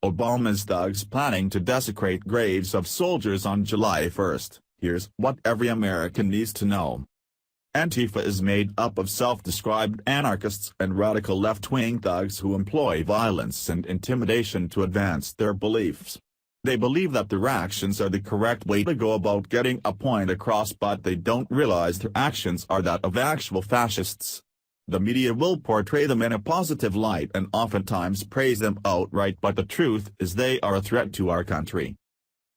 Obama's thugs planning to desecrate graves of soldiers on July 1. Here's what every American needs to know. Antifa is made up of self-described anarchists and radical left-wing thugs who employ violence and intimidation to advance their beliefs. They believe that their actions are the correct way to go about getting a point across, but they don't realize their actions are that of actual fascists. The media will portray them in a positive light and oftentimes praise them outright, but the truth is they are a threat to our country.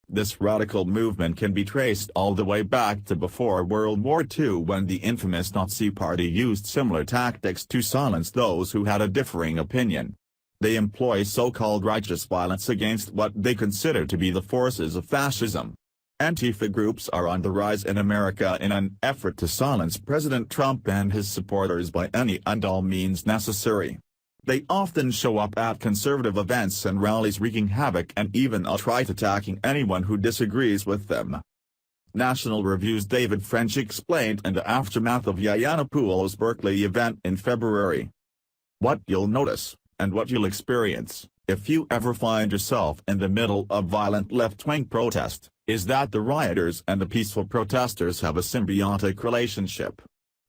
This radical movement can be traced all the way back to before World War II, when the infamous Nazi Party used similar tactics to silence those who had a differing opinion. They employ so-called righteous violence against what they consider to be the forces of fascism. Antifa groups are on the rise in America in an effort to silence President Trump and his supporters by any and all means necessary. They often show up at conservative events and rallies wreaking havoc and even outright attacking anyone who disagrees with them. National Review's David French explained in the aftermath of Yiannopoulos' Berkeley event in February. What you'll notice, and what you'll experience, if you ever find yourself in the middle of violent left-wing protest, is that the rioters and the peaceful protesters have a symbiotic relationship.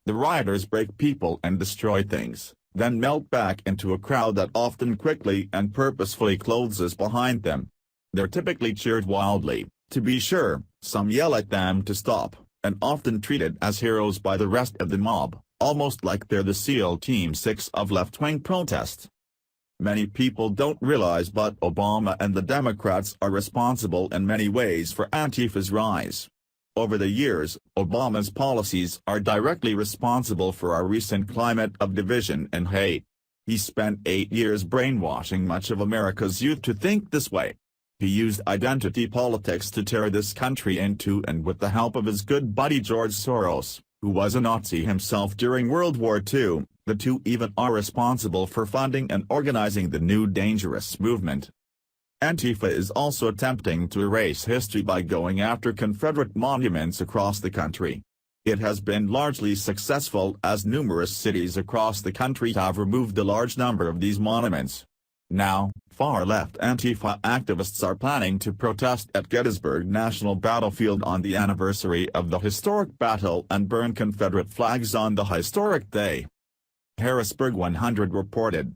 The rioters break people and destroy things, then melt back into a crowd that often quickly and purposefully closes behind them. They're typically cheered wildly, to be sure, some yell at them to stop, and often treated as heroes by the rest of the mob, almost like they're the SEAL Team 6 of left-wing protest. Many people don't realize, but Obama and the Democrats are responsible in many ways for Antifa's rise. Over the years, Obama's policies are directly responsible for our recent climate of division and hate. He spent 8 years brainwashing much of America's youth to think this way. He used identity politics to tear this country into, and with the help of his good buddy George Soros, who was a Nazi himself during World War II, the two even are responsible for funding and organizing the new dangerous movement. Antifa is also attempting to erase history by going after Confederate monuments across the country. It has been largely successful, as numerous cities across the country have removed a large number of these monuments. Now, far-left Antifa activists are planning to protest at Gettysburg National Battlefield on the anniversary of the historic battle and burn Confederate flags on the historic day. Harrisburg 100 reported.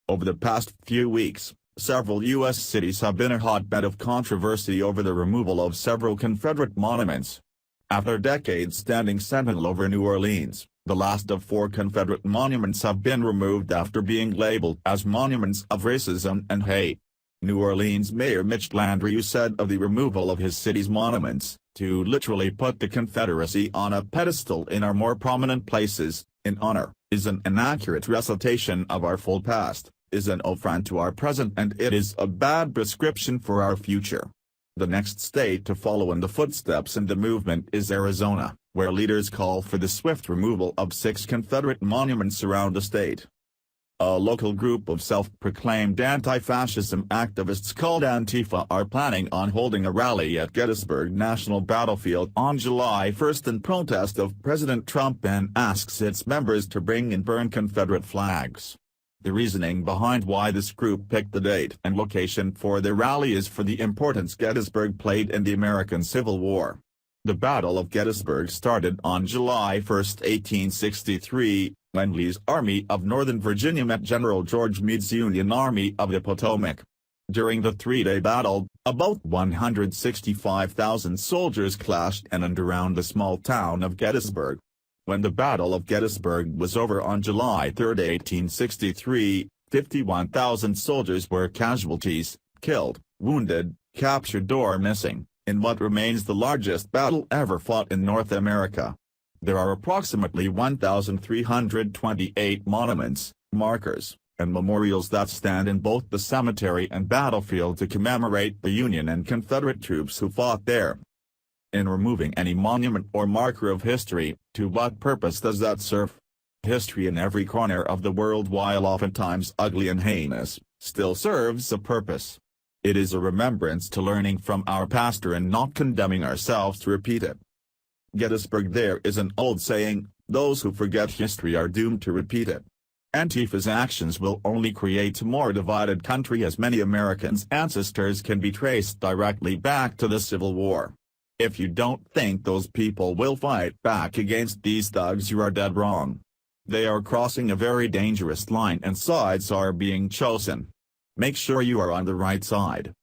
Over the past few weeks, several U.S. cities have been a hotbed of controversy over the removal of several Confederate monuments. After decades standing sentinel over New Orleans, the last of 4 Confederate monuments have been removed after being labeled as monuments of racism and hate. New Orleans Mayor Mitch Landrieu said of the removal of his city's monuments, "To literally put the Confederacy on a pedestal in our more prominent places, in honor, is an inaccurate recitation of our full past, is an affront to our present, and it is a bad prescription for our future." The next state to follow in the footsteps in the movement is Arizona, where leaders call for the swift removal of 6 Confederate monuments around the state. A local group of self-proclaimed anti-fascism activists called Antifa are planning on holding a rally at Gettysburg National Battlefield on July 1 in protest of President Trump, and asks its members to bring and burn Confederate flags. The reasoning behind why this group picked the date and location for their rally is for the importance Gettysburg played in the American Civil War. The Battle of Gettysburg started on July 1, 1863, when Lee's Army of Northern Virginia met General George Meade's Union Army of the Potomac. During the 3-day battle, about 165,000 soldiers clashed in and around the small town of Gettysburg. When the Battle of Gettysburg was over on July 3, 1863, 51,000 soldiers were casualties, killed, wounded, captured or missing, in what remains the largest battle ever fought in North America. There are approximately 1,328 monuments, markers, and memorials that stand in both the cemetery and battlefield to commemorate the Union and Confederate troops who fought there. In removing any monument or marker of history, to what purpose does that serve? History in every corner of the world, while oftentimes ugly and heinous, still serves a purpose. It is a remembrance to learning from our past and not condemning ourselves to repeat it. Gettysburg. There is an old saying, those who forget history are doomed to repeat it. Antifa's actions will only create a more divided country, as many Americans' ancestors can be traced directly back to the Civil War. If you don't think those people will fight back against these thugs, you are dead wrong. They are crossing a very dangerous line and sides are being chosen. Make sure you are on the right side.